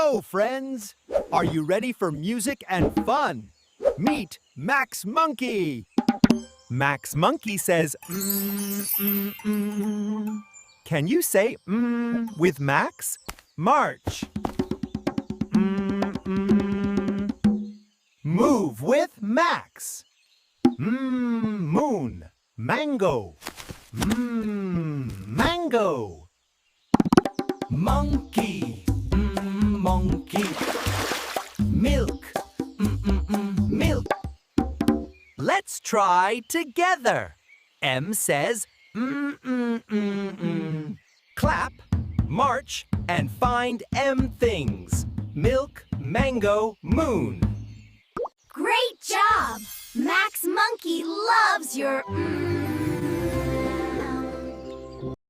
Hello, friends! Are you ready for music and fun? Meet Max Monkey! Max Monkey says, Can you say with Max? March! Move with Max! Moon! Mango! Mango! Monkey! Monkey! Milk! Milk! Let's try together. M says, Clap, march, and find M things. Milk, mango, moon. Great job! Max Monkey loves your